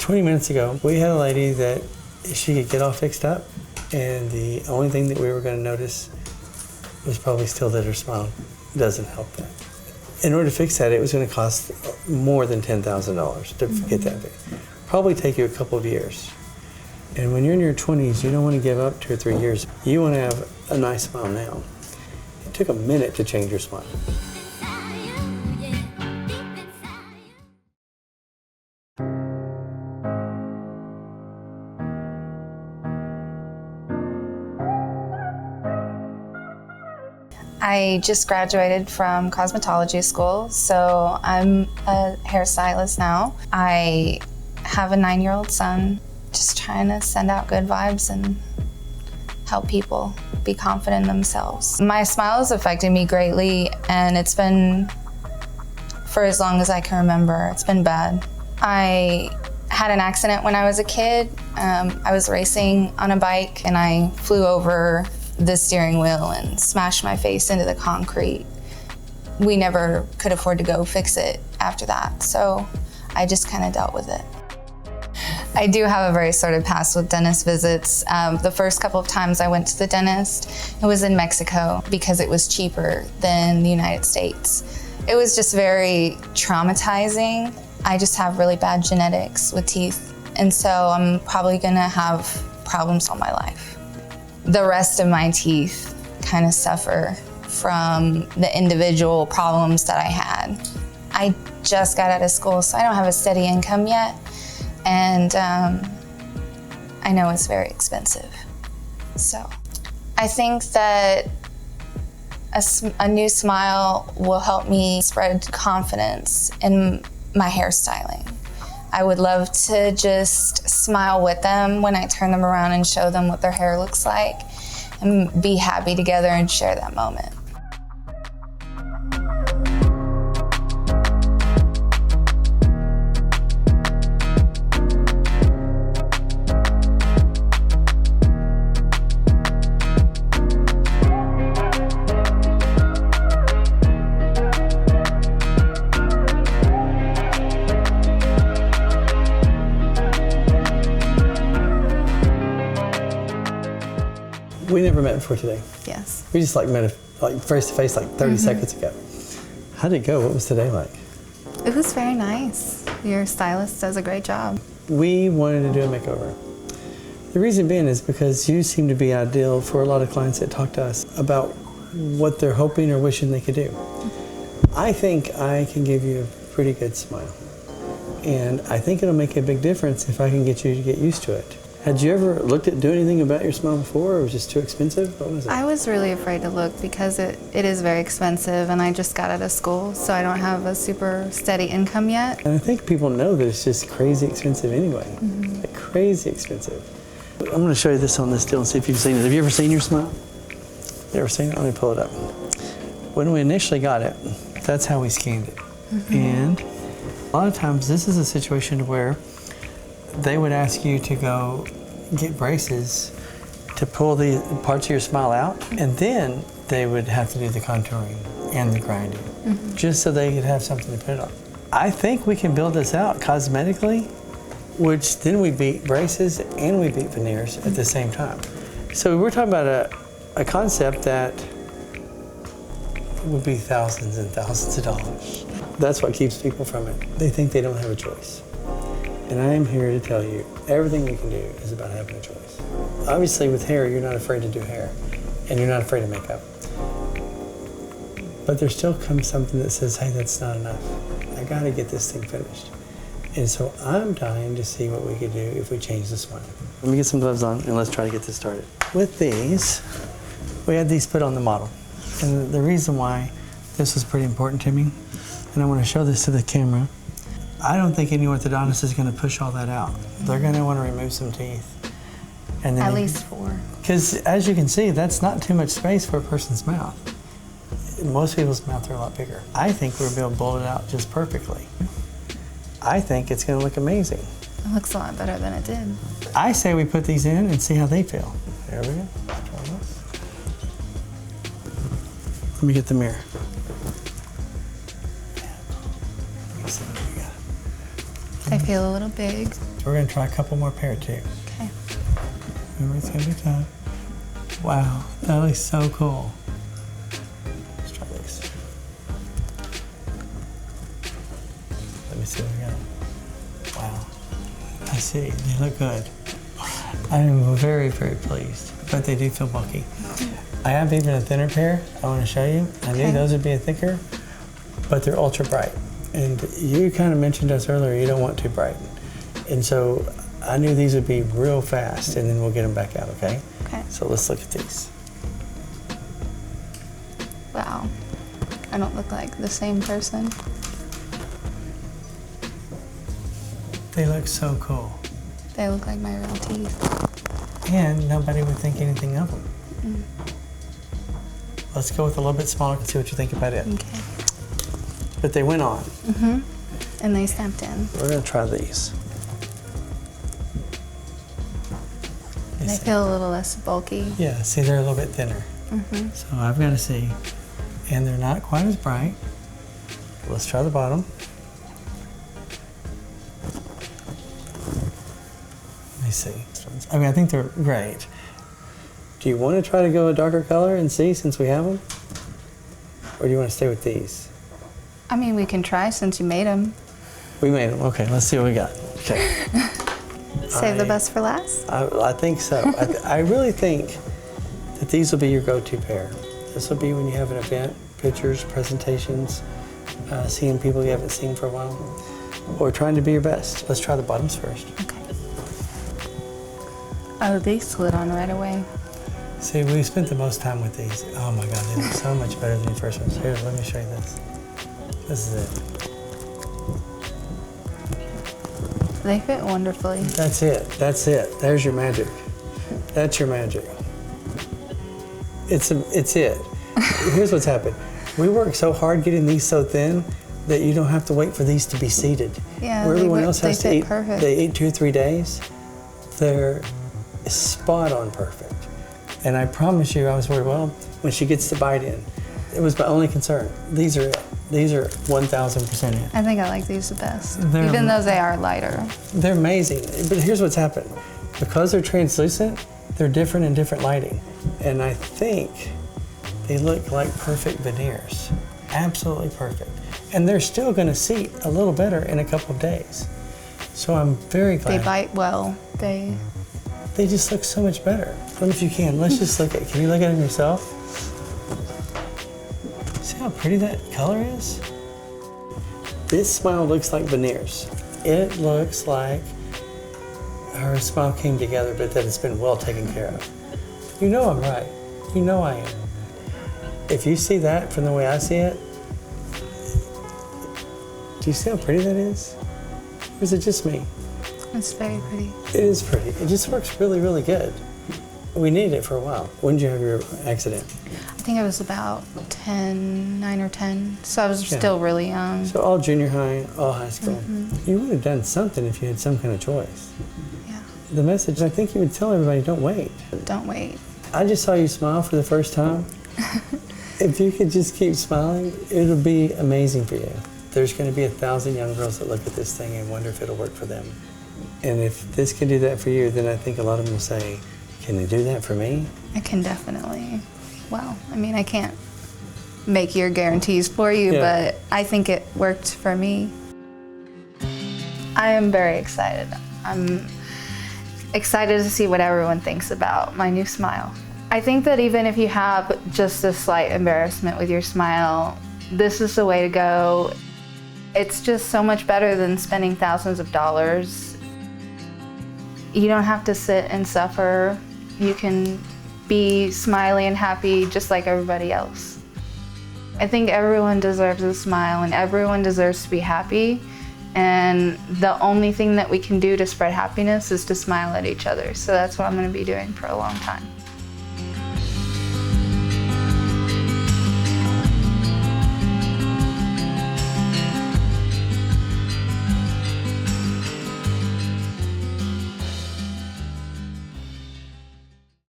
20 minutes ago, we had a lady that she could get all fixed up, and the only thing that we were going to notice was probably still that her smile doesn't help that. In order to fix that, it was going to cost more than $10,000 to get that fixed. Probably take you a couple of years. And when you're in your 20s, you don't want to give up 2 or 3 years. You want to have a nice smile now. It took a minute to change your smile. I just graduated from cosmetology school, so I'm a hairstylist now. I have a 9-year-old son, just trying to send out good vibes and help people be confident in themselves. My smile has affected me greatly, and it's been for as long as I can remember. It's been bad. I had an accident when I was a kid. I was racing on a bike and I flew over the steering wheel and smashed my face into the concrete. We never could afford to go fix it after that, so I just kind of dealt with it. I do have a very sordid past with dentist visits. The first couple of times I went to the dentist, it was in Mexico because it was cheaper than the United States. It was just very traumatizing. I just have really bad genetics with teeth, and so I'm probably gonna have problems all my life. The rest of my teeth kind of suffer from the individual problems that I had. I just got out of school, so I don't have a steady income yet. And I know it's very expensive. So I think that a new smile will help me spread confidence in my hairstyling. I would love to just smile with them when I turn them around and show them what their hair looks like and be happy together and share that moment. We never met before today. Yes. We just met face to face 30 seconds ago. How did it go? What was today like? It was very nice. Your stylist does a great job. We wanted to do a makeover. The reason being is because you seem to be ideal for a lot of clients that talk to us about what they're hoping or wishing they could do. I think I can give you a pretty good smile. And I think it'll make a big difference if I can get you to get used to it. Had you ever looked at doing anything about your smile before, or was it just too expensive? What was it? I was really afraid to look because it is very expensive, and I just got out of school, so I don't have a super steady income yet. And I think people know that it's just crazy expensive anyway. Like crazy expensive. I'm going to show you this on this deal and see if you've seen it. Have you ever seen your smile? You ever seen it? Let me pull it up. When we initially got it, that's how we scanned it. And a lot of times this is a situation where they would ask you to go get braces to pull the parts of your smile out, and then they would have to do the contouring and the grinding, just so they could have something to put it on. I think we can build this out cosmetically, which then we beat braces and we beat veneers at the same time. So we're talking about a concept that would be thousands and thousands of dollars. That's what keeps people from it. They think they don't have a choice. And I am here to tell you, everything we can do is about having a choice. Obviously with hair, you're not afraid to do hair, and you're not afraid of makeup. But there still comes something that says, hey, that's not enough. I gotta get this thing finished. And so I'm dying to see what we could do if we change the smile. Let me get some gloves on and let's try to get this started. With these, we had these put on the model. And the reason why this was pretty important to me, and I wanna show this to the camera, I don't think any orthodontist is going to push all that out. They're going to want to remove some teeth. And then At least 4. Because as you can see, that's not too much space for a person's mouth. Most people's mouths are a lot bigger. I think we'll be able to build it out just perfectly. I think it's going to look amazing. It looks a lot better than it did. I say we put these in and see how they feel. There we go. Let me get the mirror. They feel a little big. We're gonna try a couple more pair too. Okay. It's gonna be time. Wow, that looks so cool. Let's try this. Let me see what we got. Wow, I see, they look good. I am very, very pleased, but they do feel bulky. I have even a thinner pair I want to show you. I knew those would be a thicker, but they're ultra bright. And you kind of mentioned us earlier, you don't want too bright. And so I knew these would be real fast, and then we'll get them back out, okay? Okay. So let's look at these. Wow. I don't look like the same person. They look so cool. They look like my real teeth. And nobody would think anything of them. Let's go with a little bit smaller and see what you think about it. Okay. But they went on. And they stamped in. We're gonna try these. They feel a little less bulky. Yeah, see, they're a little bit thinner. So I've got to see. And they're not quite as bright. Let's try the bottom. Let me see. I mean, I think they're great. Do you want to try to go a darker color and see since we have them? Or do you want to stay with these? I mean, we can try since you made them. We made them. Okay, let's see what we got. Okay. Save the best for last? I think so. I really think that these will be your go-to pair. This will be when you have an event, pictures, presentations, seeing people you haven't seen for a while, or trying to be your best. Let's try the bottoms first. Okay. Oh, they slid on right away. See, we spent the most time with these. Oh my God, they look so much better than the first ones. Here, let me show you this. This is it. They fit wonderfully. That's it. That's it. There's your magic. That's your magic. It's it. Here's what's happened. We worked so hard getting these so thin that you don't have to wait for these to be seated. Yeah, where everyone else has to eat, perfect. they eat 2 or 3 days. They're spot on perfect. And I promise you, I was worried, well, when she gets the bite in, it was my only concern. These are it. These are 1,000% it. I think I like these the best, They're, even though they are lighter. They're amazing, but here's what's happened. Because they're translucent, they're different in different lighting. And I think they look like perfect veneers. Absolutely perfect. And they're still gonna seat a little better in a couple of days. So I'm very glad. They bite well. They just look so much better. I don't know if you can, let's just look at, can you look at them yourself? See how pretty that color is? This smile looks like veneers. It looks like her smile came together, but that it's been well taken care of. You know I'm right. You know I am. If you see that from the way I see it, do you see how pretty that is? Or is it just me? It's very pretty. It is pretty. It just works really, really good. We needed it for a while. When did you have your accident? I think I was about 9 or 10. So I was still really young. So all junior high, all high school. You would have done something if you had some kind of choice. Yeah. The message, I think you would tell everybody, don't wait. Don't wait. I just saw you smile for the first time. If you could just keep smiling, it'll be amazing for you. There's going to be 1,000 young girls that look at this thing and wonder if it'll work for them. And if this can do that for you, then I think a lot of them will say, can they do that for me? I can definitely. Well, I mean, I can't make your guarantees for you, but I think it worked for me. I am very excited. I'm excited to see what everyone thinks about my new smile. I think that even if you have just a slight embarrassment with your smile, this is the way to go. It's just so much better than spending thousands of dollars. You don't have to sit and suffer. You can be smiley and happy just like everybody else. I think everyone deserves a smile and everyone deserves to be happy. And the only thing that we can do to spread happiness is to smile at each other. So that's what I'm going to be doing for a long time.